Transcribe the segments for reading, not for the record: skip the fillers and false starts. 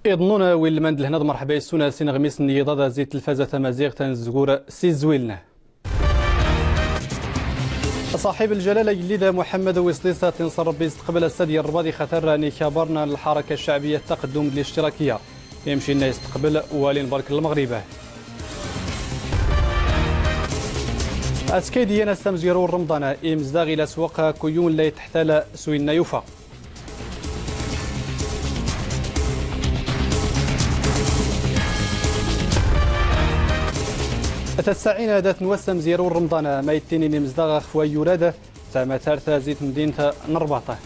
يظنون وين المند لهنا مرحبا يسونا سين غميس نيضا زيت الفازة تمازيغ تنزغور سي زويلنا صاحب الجلالة يليدا محمد وسليسة تنصر بيستقبل السدي الرباضي خطر نكابرنا الحركة الشعبية التقدم الاشتراكية يمشي لنا يستقبل والي برك المغربة اسكيدي انا استمزيرو رمضان امزداغ الى سوق كيون لا تحتال سوينا يوفا التسعين ذات نوسم زيرو رمضان ما يتيني مزداغ خفوا يوراد تما ثالثة زيت مدينة نرباطة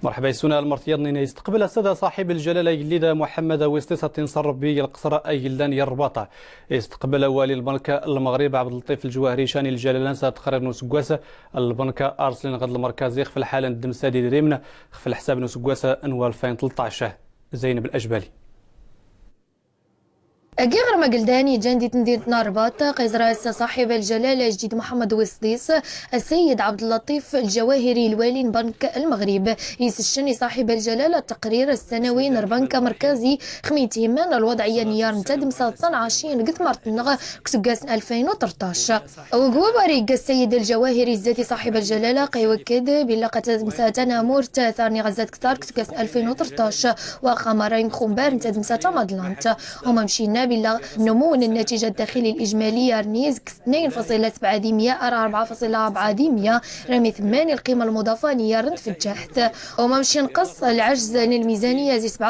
مرحبا يسونا المرتيض يستقبل السادة صاحب الجلالة يليدا محمد وسليسة تنصر بي القصر أيلدان يرباطة يستقبل والي البنك المغرب عبد اللطيف الجواهري شاني الجلالة تقرير نسقواسة البنك أرسلين غد المركزي خف الحالة الدمسادي دريمنا خف الحساب نسقواسة أنوال 2013 زينب الأجبالي أجيغر مقلداني جندي تندير نارباط قيز رئيس صاحب الجلالة جديد محمد وسليس السيد عبد اللطيف الجواهري الوالي بنك المغرب يسشني صاحب الجلالة التقرير السنوي بنك مركزي خميتي من الوضعية نيار نتدم 12 قد مرتنغ كسقاس 2013 وقوباريق السيد الجواهري الزاتي صاحب الجلالة قيوكد بلا قد مساتنا مورت ثاني غزات كتار كسقاس 2013 وخمرين خمبار نتدم ساتا مدلانت وممشينا بلا نمو النتيجة الداخلي الإجمالية رنيز 2.7 4.4 رمي 8 القيمة المضافة نيار في الجحث وممشي نقص العجز للميزانية زي 7.4 5.5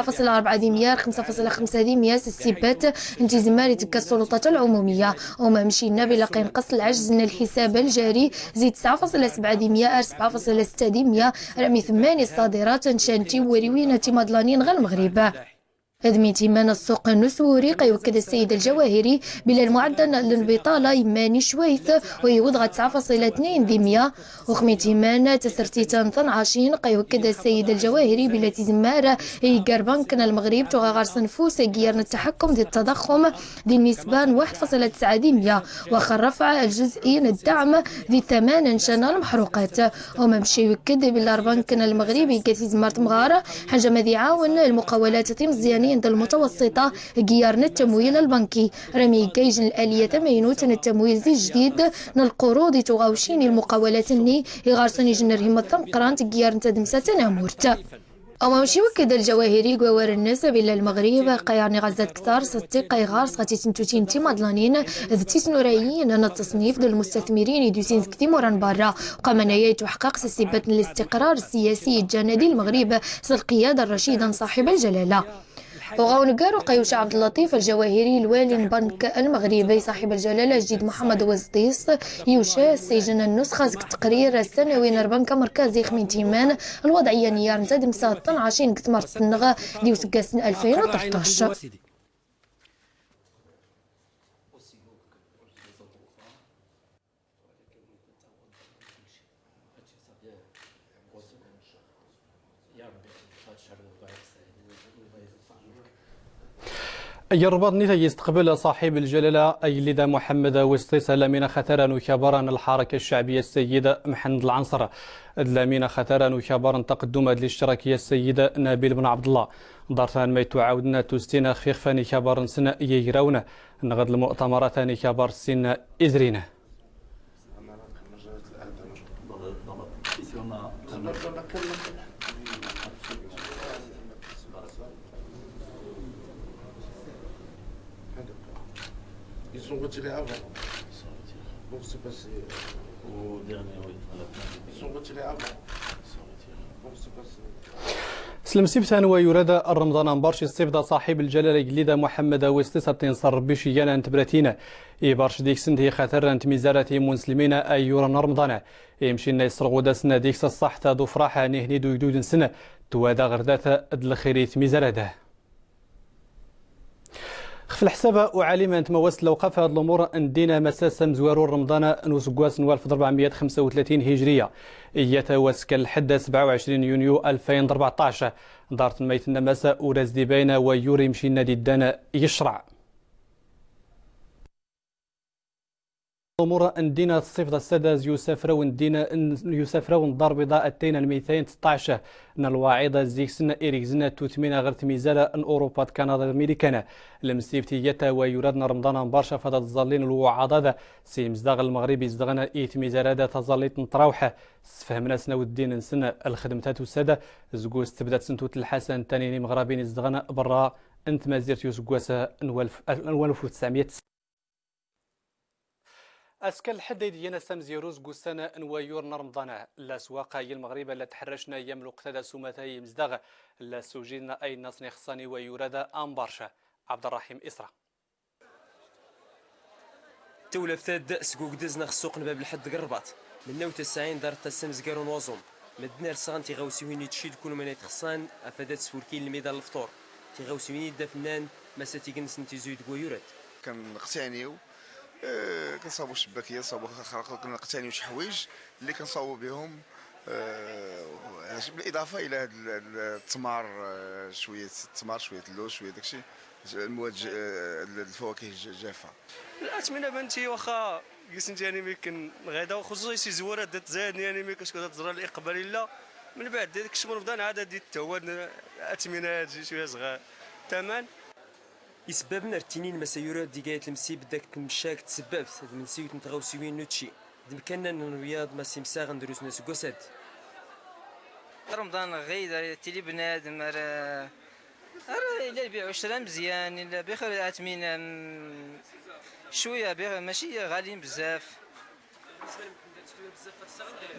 السبات انتزاماري تلك السلطات العمومية وممشينا بلا قينقص العجز للحساب الجاري زي 9.7 رمي 8 الصادرات نشانتي وريوينة مدلانين غير المغرب أدميتي من السوق النسوري قيوكد السيد الجواهري بلا المعدل للبطالة يماني شويث ويوضغ 9.2 وخميتي من تسرتيتان 12 قيوكد السيد الجواهري بلا تزمارة يقار بنكنا المغرب تغاغر صنفوس يقيرن التحكم دي التضخم دي النسبان 1.9 وخرفع الجزئي الدعم دي 8 نشان المحروقات وممشي يوكد بلا بنكنا المغربي كتزمارت مغارة حاجة مذي عاون المقاولات تمزياني عند المتوسطة قيارنا التمويل البنكي رمي كيج الآلية تمينوت التمويل زي جديد القروض تغاوشين المقاولات الني يغارسني جنرهم الثمقرانت قيارنا تدمسة تنامورت أو ماشي وكذا الجواهري قوار الناس بلا المغرب قيارني غزات كثار ستي قيغارس غاتي تنتوتين تي مدلانين ذتي سنوريين أن التصنيف ديال المستثمرين يدوسين كتي موران برا وقامنايا يتحقق سيبات الاستقرار السياسي الجانبي المغرب القيادة الرشيدة صاحب الجلالة وغاونقارو قيوش عبد اللطيف الجواهري الوالي بنك المغربي صاحب الجلالة جديد محمد وسديس يوشا سيجن النسخة التقرير السنوي نربنك مركزي خمين تيمان الوضعية نيار نتادم 12 كتمر النغا ديو سكاسن 2013 الرباط نيتا يستقبل صاحب الجلالة أيليدا محمد وسليسة لامين خطران وكبران الحركة الشعبية السيدة محمد العنصر لامين خطران وكبران تقدم الاشتراكية السيدة نبيل بن عبد الله دارتان ما تعاودنا توستينا خفيفاني كبران سنة يجراونا نغد المؤتمرات كبر سن إزرينا Ils sont retirés avant. Donc c'est passé au dernier, oui, à la fin. Ils sont retirés avant. Donc c'est passé. سلم سيبتان ويراد الرمضان برش السيفدا صاحب الجلالة جليدا محمد وسليسة تنصر بشيانا انتبراتينا برش ديك سنتي خاطر انت ميزارتي مسلمين ايورا رمضان يمشينا يسرغودا سنة ديكس الصح تادو فراحة نهني دو يدود سنة توادا غردات ادلخيريت ميزارده خف الحساب وعالما انت موست لو قف هذه الامور ندينا مساس مزوارو رمضان نوسكواس نوال في 435 هجريه يتوسك الحد 27 يونيو 2014 دارت ميت النماسه ورز دي باينه ويوري مشي نادي الدانا يشرع أمور أندينا الصيف السادس يسافرون الدار بيضاء التين 216 الواعظة زيكسن إريكزنا توتمينا غير تميزالة أن أوروبا كندا الميريكانا المسيبتية ويرادنا رمضان برشا فضل الظالين الوعاضة سيمزداغ المغربي ازدغنا إيتميزالة تظليت نتراوحة سفهمنا سنا ودين نسنا الخدمتات السادة زقوس تبدأ سنتوت الحسن تانيني مغربين ازدغنا برا انت ما زيرت يوسقواسا 1900 اسكال حديد ينا سمزيروز قسنا انويور نرمضانا لا سواقا المغرب لا تحرشنا يملك تدا سومتاي مزدغ لا سوجينا اي نصني خصاني ويرادا امبارشا عبد الرحيم اسرا تولفتاد سكوك دزنا خصوق باب الحد قربات من نوت السعين دار تسمز قارون وزوم مدنا رسغان تيغاوسيوين تشيد كل من يتخصان افادات سفوركين الميدان الفطور تيغاوسيوين دافنان مسا تيكنس نتيزويد ويورات كنقتانيو كنصاوبوا الشباكيه صاوبوا خرق كنقتانيو شي حوايج اللي كنصاوبوا بهم بالاضافه الى هذا التمر شويه التمر شويه اللوز شويه داكشي المواد الفواكه الجافه الاثمنه بنتي واخا قسنت يعني ممكن غدا خصوصا شي زوارات دات زادني يعني ملي كتكون تزرع الاقبال لا من بعد ديك الشمر رمضان عاد ديت التواد اثمنه تجي شويه صغار ثمن يسببنا التنين مسيورات ديكايت المسيب داك المشاك تسببت من سيوت نتغاوسيوين نوتشي دمكنا الرياض ما سيمساغ ندروس ناس كوساد رمضان غير تيلي بنادم راه الا يبيعوا شرا مزيان الا بخير اثمنه شويه ماشي غاليين بزاف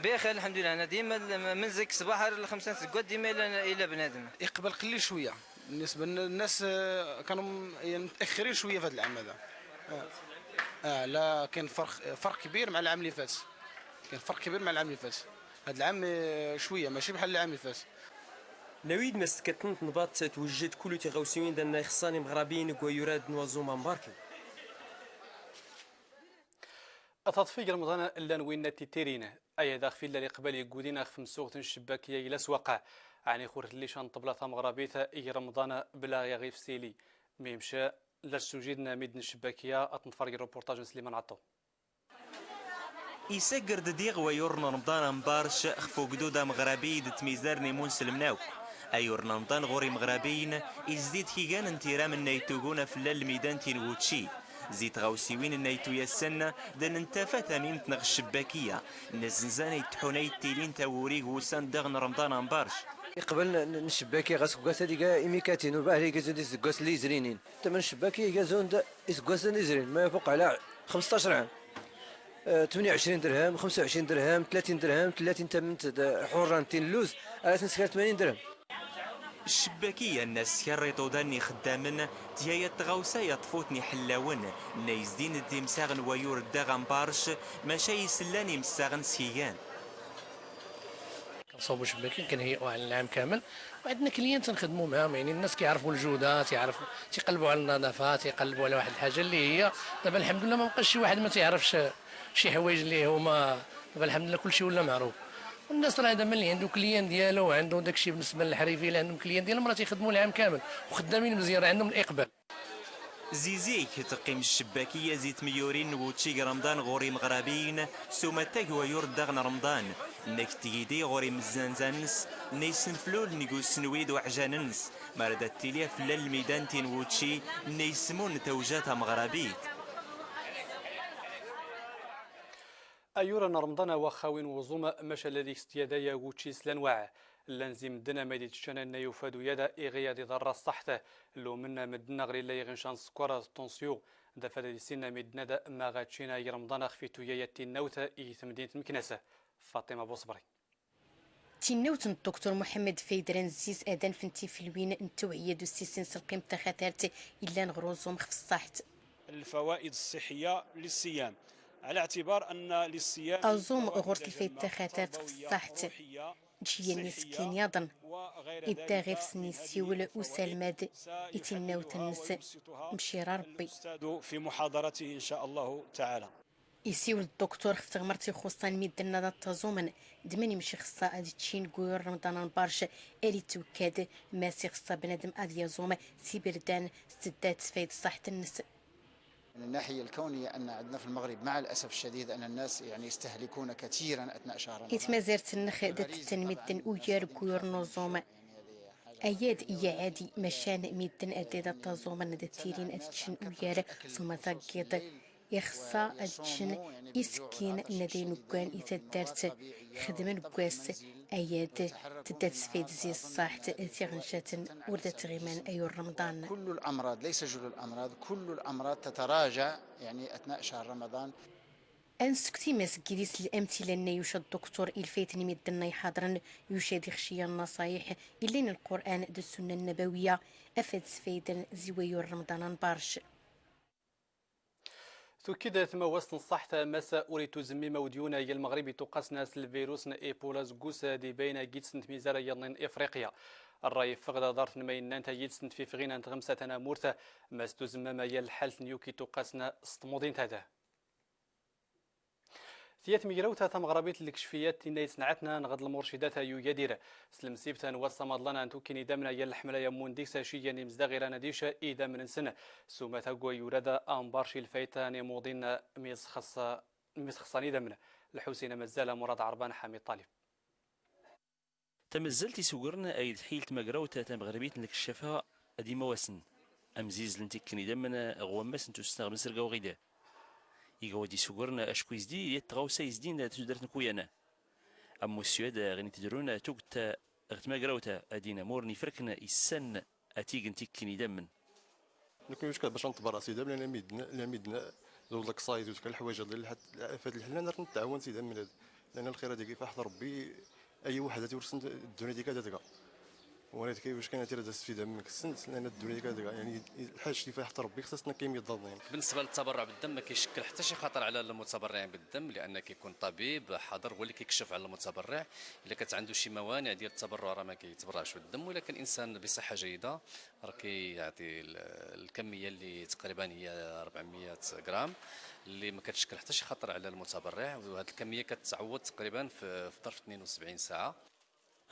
بخير الحمد لله. انا ديما من زيك الصباح ل 5 سكوات ديما الا بنادم يقبل قليل شويه بالنسبه للناس كانوا متاخرين شويه في هذا العام هذا. لا كان فرق كبير مع العام اللي فات. كان فرق كبير مع العام اللي فات. هذا العام شويه ماشي بحال العام اللي فات. نويد ما سكتنت نبات توجد كل تغوسيين دنا خصاني مغربيين ويراد نوازوما مباركي التطفيق رمضان الا نوينا تيرينا اي داخل اللي قبل يقودينا في مسوق الشباكيه الى سواقع يعني خورت اللي شان طبله مغربيته اي رمضان بلا يغيف سيلي ميمشى لا سوجيدنا ميدن الشباكيه اطنفرق الروبورتاج سليمان عطو يسقر ديغ ويورنا رمضان مبارش خفو قدودا مغربي تميزار نيمون سلمناو ايور رمضان غوري مغربيين يزيد كيغان انترام النيتوغونا في الميدان تينوتشي زيت غاوسيوين النيتو يسن دن انتفا تميم تنغ الشباكيه نزنزان يتحوني التيلين تاوريغ وسان دغن رمضان مبارش قبل الشباكي غاسكواس هذيك ايميكاتين وباه لي كازون ديسكواس اللي زرينين تمن الشباكي كازون ديسكواس اللي زرين ما يفوق على 15 عام 28 درهم 25 درهم 30 درهم 30 تمنت حورانتين لوز على 80 درهم الشباكية الناس كريطو داني خدامن تيايا تغاوسا يطفوتني حلاون نايزدين دي مساغن ويور داغن بارش ماشا يسلاني مساغن سيان كنصوبوا شباكين كنهيئوا على العام كامل وعندنا كليان تنخدموا معاهم يعني الناس كيعرفوا الجوده تيقلبوا على النظافه تيقلبوا على واحد الحاجه اللي هي دابا الحمد لله ما بقاش شي واحد ما تيعرفش شي حوايج اللي هما دابا الحمد لله كلشي ولا معروف والناس راه دابا اللي عنده كليان ديالو وعنده داكشي بالنسبه للحريفي اللي عندهم كليان ديالهم راه تيخدموا العام كامل وخدامين مزيان عندهم الاقبال زيزيك تقيم الشباكيه زيت ميورين وتشيك رمضان غوري مغربيين سومتاك ويور داغن رمضان نك تيدي غوري مزانزانس نيسن فلول نيقول سنويد وعجاننس مرد التيليا في الميدان تنوتشي نيسمون توجات مغربيت ايورا رمضان وخاوين وزوما مشى الذي استيادايا وتشي سلانواع لنزيم دنا مديت شان يفاد يدا اغيادي ضر الصحته لو منا مدنا غير لا يغنشان سكوار طونسيو دفا دي سينا مدنا دا ما غاتشينا رمضان خفيتو ياتي النوته اي ثمدينه مكنسه فاطمه بوصبري تنوت الدكتور محمد فيدران زيز ادان فنتي في الوين التوعيه دو سيسين سلقيم تخاثرت الا نغروزهم خف الصحت الفوائد الصحيه للصيام على اعتبار ان للصيام أزوم غورت الفيت تخاثرت في الصحت جياني سكين يضن إدا غير سني سيول وسلماد إتناو تنس مشيرا ربي في محاضرته إن شاء الله تعالى يسيول الدكتور خفت غمرتي خصان ميدنا دا تازومن دمني مشي خصا ادي تشين كوير رمضان برش الي توكاد ماسي خصا بنادم ادي يزوم سيبردان سدات فايد صحة النس من الناحية الكونية أن عندنا في المغرب مع الأسف الشديد أن الناس يعني يستهلكون كثيرا أثناء شهر رمضان. إتمازرت النخ دات التنميد ويار كوير نظام أياد إيا عادي مشان ميدن أديدا تازوما ندتيرين أتشن ويار ثم ثقيت يخصا أتشن إسكين ندين وكان إتدارت خدمة نقاس أياد تدات سفيد زي الصاحت تغنشات وردت غيمان أيور رمضان. كل الأمراض ليس جل الأمراض، كل الأمراض تتراجع يعني أثناء شهر رمضان. أنسكتي مسكيديس الأمثلة أن يوشى الدكتور إلفيتني مدنا يحضرن يوشى خشيا النصايح إلين القرآن دو السنة النبوية أفاد سفيدا زويور رمضان بارش. تؤكد ثم وسط الصحة مساء أريد زمي موديونا يا المغرب تقاس ناس الفيروس إيبولاز جوسا دي بين جيتسنت ميزارة يلين إفريقيا الرأي فقد دارت نمين نانتا جيتسنت في فغينا غمسة أنا مورتا ما ستزمى ما يا الحالة نيوكي تقاسنا سطمودين تادا ثيات ميروتا تم غرابيت الكشفيات تينا يصنعتنا نغد المرشدات يدير سلم سيبتا وصمد لنا ان توكيني دامنا يا الحمله يمون ديكسا شيا مزدغير نديشا ايدا من سنه سوما تاغو يوردا امبارشي الفايتان موضين ميسخصاني دامنا الحسين مازال مراد عربان حامي طالب تمزلتي سوغرنا ايد حيلت مقروتا تم غربيت الكشفها ادي مواسن امزيز لنتكني دامنا غوامس انتو استغل سرقا وغيدا يقودي سوغرنا اشكويز دي يتغاوسا يزدين تجدرت نكويانا امو السويد غني تدرونا توقت غتما قراوتا ادينا مورني فركنا السن اتيق نتيكني دمن نكون مشكل باش نطبر راسي دابا لان ميدنا زول داك الصايد وتلك الحوايج اللي فهاد الحنا نقدر نتعاون سيدي من هذا لان الخير هذيك فحض ربي اي واحد تورسن الدنيا ديك هذا وانا كيفاش كاين تير تستفيد منك السنت لان الدنيا كذا يعني الحاج اللي فيها حتى ربي خصنا كيمية ضادين. بالنسبه للتبرع بالدم ما كيشكل حتى شي خطر على المتبرعين بالدم لان كيكون طبيب حاضر هو اللي كيكشف على المتبرع الا كانت عنده شي موانع ديال التبرع راه ما كيتبرعش بالدم ولكن الانسان بصحه جيده راه كيعطي الكميه اللي تقريبا هي 400 غرام اللي ما كتشكل حتى شي خطر على المتبرع وهذه الكميه كتعوض تقريبا في ظرف 72 ساعه.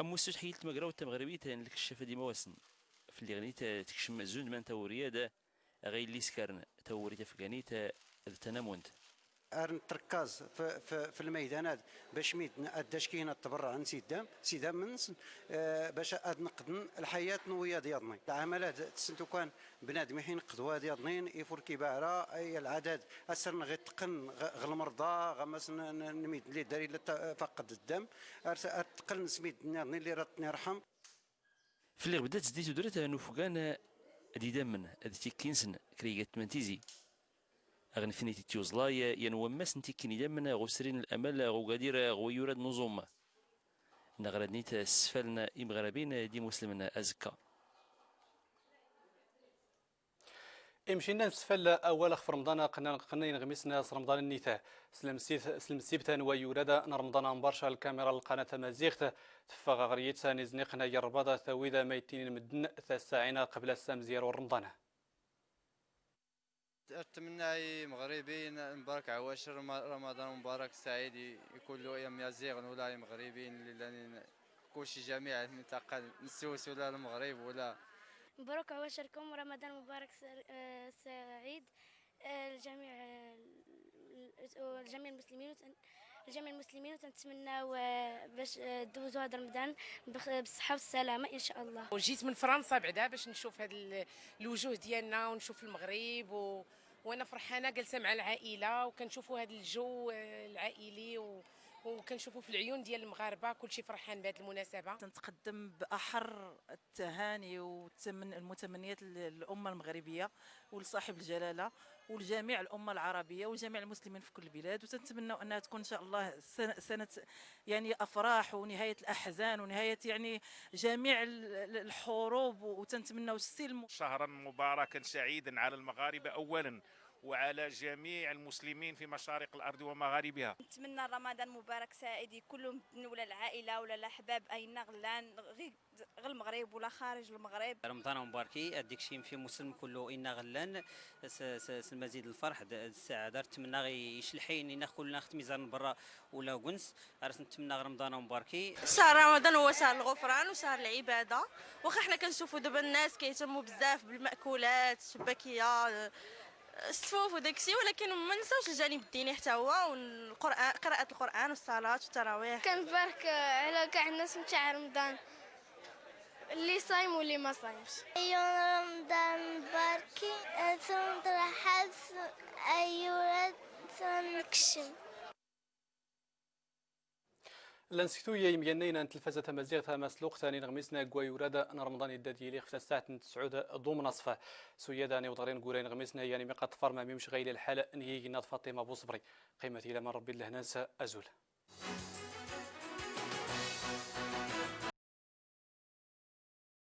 أمو السوت حيلت مقراو تمغربي تان لك الشفا دي مواسن في اللي غنيت تكشم زون من توريا دا غير اللي سكرنا توري تفقاني تنامونت التركاز في الميدانات باش ميدنا اداش كاين التبرع سيدام من باش نقدن الحياه نويه ديالنا العملات تسنتو كان بنادم حين قدوه ديالنا يفور كيباعره اي العدد اسرنا غير تقن غير المرضى غمس نميد اللي داري فقد الدم تقن سميت اللي راتني رحم في اللي بدات زديتو درتها نوفقانا دي دمن ادي كينسن كريغت منتيزي أغني فينيتي تيوزلايا ينومس نتي كني دمنا غسرين الأمل غوغادير غويوراد نظوم نغرد نيت سفلنا إمغربين دي مسلمنا أزكا امشينا نسفل اول في رمضان قنا ينغمسنا رمضان النيتا سلم سيبتان ويوردا رمضان برشا الكاميرا القناه مزيغت تفغ غريتها نزنقنا يربضا ثويدا ميتين مدن ثساعين قبل السام زيرو رمضان أتمنى مغربين مبارك عواشر رمضان مبارك سعيد يكون له أيام يزيغ ولا مغربين لأن كلشي جميع المنطقة نسوس ولا المغرب ولا مبارك عواشركم رمضان مبارك سعيد الجميع المسلمين وتنتمناو باش دوزوا هذا رمضان بالصحة والسلامة إن شاء الله. وجيت من فرنسا بعدا باش نشوف هاد الوجوه ديالنا ونشوف المغرب وانا فرحانه جالسه مع العائله وكنشوفوا هذا الجو العائلي وكنشوفوا في العيون ديال المغاربه كلشي فرحان بهذه المناسبه. تنتقدم باحر التهاني والمتمنيات للامه المغربيه ولصاحب الجلاله ولجميع الامه العربيه وجميع المسلمين في كل البلاد وتنتمنوا انها تكون ان شاء الله سنه يعني افراح ونهايه الاحزان ونهايه يعني جميع الحروب وتنتمنوا السلم. شهرا مباركا سعيدا على المغاربه اولا وعلى جميع المسلمين في مشارق الارض ومغاربها. نتمنى رمضان مبارك سعيد كلهم ولا العائله ولا الاحباب اين غلان غير المغرب ولا خارج المغرب. رمضان مباركي اديك شي في مسلم كله ان غلان المزيد الفرح السعاده نتمنى يشلحين ان كلنا خت ميزان برا ولا ونس نتمنى رمضان مباركي. شهر رمضان هو شهر الغفران وشهر العباده واخا حنا كنشوفوا دابا الناس كيهتموا بزاف بالمأكولات الشباكيه الصفوف وداكشي، ولكن ما نساوش الجانب الديني حتى هو، والقران، قراءه القران والصلاه والتراويح. كنبارك على كاع الناس نتاع رمضان، اللي صايم واللي ما صايمش. أيوة رمضان مباركي ثم حبس أيوة ثم نكشم. لنسكتو يمينينا تلفزة مزيغ مسلوق ثاني نغمسنا قوي ورادا رمضان الداديلي خفتا الساعة 9 ضم نصفه سويداني وضرين قولين غمسنا يعني ميقات فرما ميمش غير الحالة نهي فاطمة بوصبري قيمتي لما ربي الله ننسى أزول.